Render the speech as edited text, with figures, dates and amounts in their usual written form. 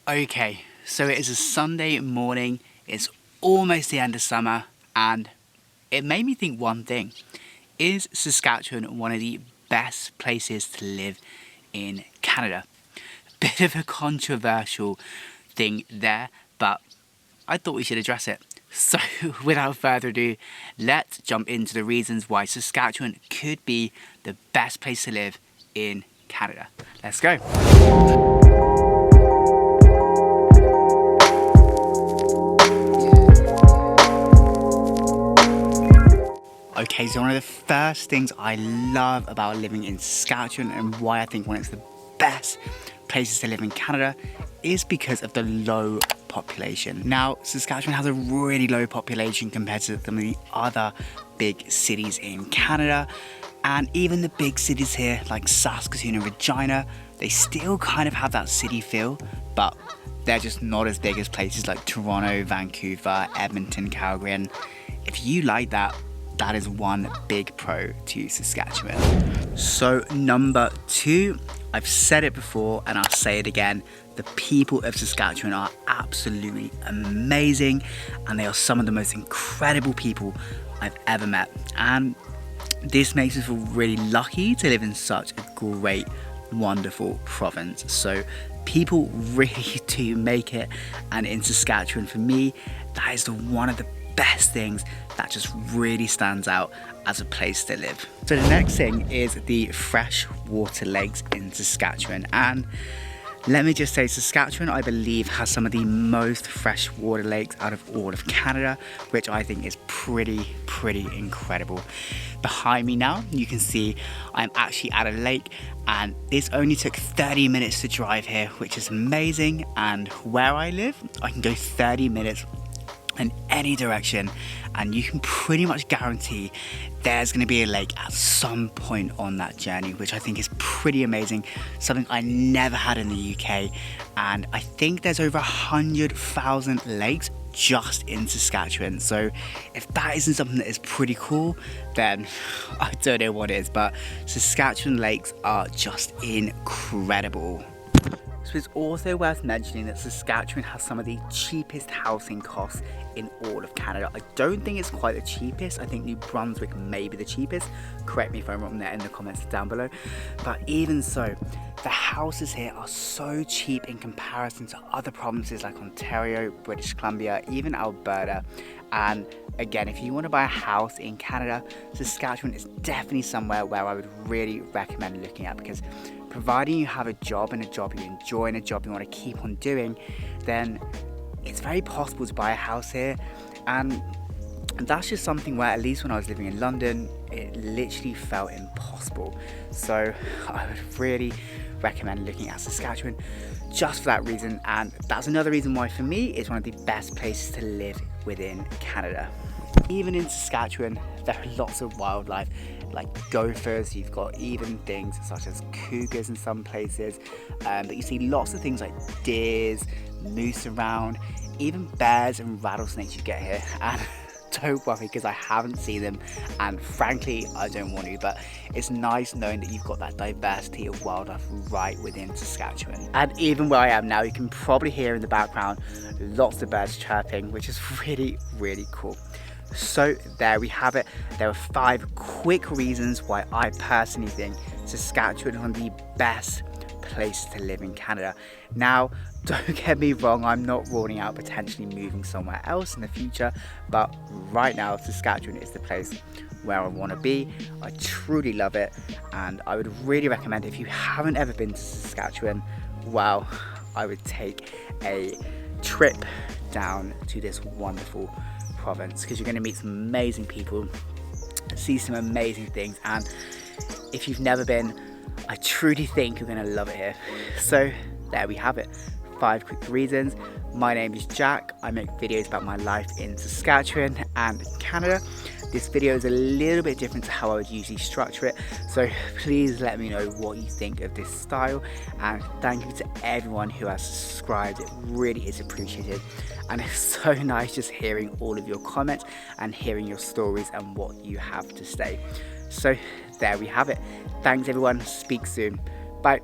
Okay, so it is a Sunday morning, it's almost the end of summer, and it made me think one thing. Is Saskatchewan one of the best places to live in Canada? Bit of a controversial thing there, but I thought we should address it. So, without further ado, let's jump into the reasons why Saskatchewan could be the best place to live in Canada. Let's go. Okay, so one of the first things I love about living in Saskatchewan and why I think one of the best places to live in Canada is because of the low population. Now, Saskatchewan has a really low population compared to some of the other big cities in Canada, and even the big cities here like Saskatoon and Regina, they still kind of have that city feel, but they're just not as big as places like Toronto, Vancouver, Edmonton, Calgary, and if you like that, that is one big pro to Saskatchewan. So number two, I've said it before and I'll say it again, the people of Saskatchewan are absolutely amazing and they are some of the most incredible people I've ever met. And this makes me feel really lucky to live in such a great, wonderful province. So people really do make it, and in Saskatchewan, for me, that is one of the best things that just really stands out as a place to live. So the next thing is the fresh water lakes in Saskatchewan, and let me just say, Saskatchewan, I believe, has some of the most freshwater lakes out of all of Canada, which I think is pretty incredible. Behind me now, you can see I'm actually at a lake, and this only took 30 minutes to drive here, which is amazing. And where I live, I can go 30 minutes in any direction, and you can pretty much guarantee there's going to be a lake at some point on that journey, which I think is pretty amazing, something I never had in the UK. And I think there's over 100,000 lakes just in Saskatchewan, so if that isn't something that is pretty cool, then I don't know what is. But Saskatchewan lakes are just incredible. So it's also worth mentioning that Saskatchewan has some of the cheapest housing costs in all of Canada. I don't think it's quite the cheapest. I think New Brunswick may be the cheapest. Correct me if I'm wrong there in the comments down below. But even so, the houses here are so cheap in comparison to other provinces like Ontario, British Columbia, even Alberta. And again, if you want to buy a house in Canada, Saskatchewan is definitely somewhere where I would really recommend looking at, because providing you have a job and a job you enjoy and a job you want to keep on doing, then it's very possible to buy a house here. And that's just something where, at least when I was living in London, it literally felt impossible. So I would really recommend looking at Saskatchewan just for that reason. And that's another reason why, for me, it's one of the best places to live within Canada. Even in Saskatchewan, there are lots of wildlife like gophers. You've got even things such as cougars in some places, but you see lots of things like deers, moose around, even bears and rattlesnakes you get here. And don't worry, because I haven't seen them, and frankly I don't want to, but it's nice knowing that you've got that diversity of wildlife right within Saskatchewan. And even where I am now, you can probably hear in the background lots of birds chirping, which is really cool. So there we have it. There are 5 quick reasons why I personally think Saskatchewan is one of the best places to live in Canada. Now, don't get me wrong, I'm not ruling out potentially moving somewhere else in the future, but right now Saskatchewan is the place where I want to be. I truly love it, and I would really recommend, if you haven't ever been to Saskatchewan, well, I would take a trip down to this wonderful province, because you're going to meet some amazing people, see some amazing things, and if you've never been, I truly think you're going to love it here. So there we have it, 5 quick reasons. My name is Jack. I make videos about my life in Saskatchewan and Canada. This video is a little bit different to how I would usually structure it, so please let me know what you think of this style, and thank you to everyone who has subscribed. It really is appreciated, and it's so nice just hearing all of your comments and hearing your stories and what you have to say. So there we have it. Thanks everyone, speak soon, bye.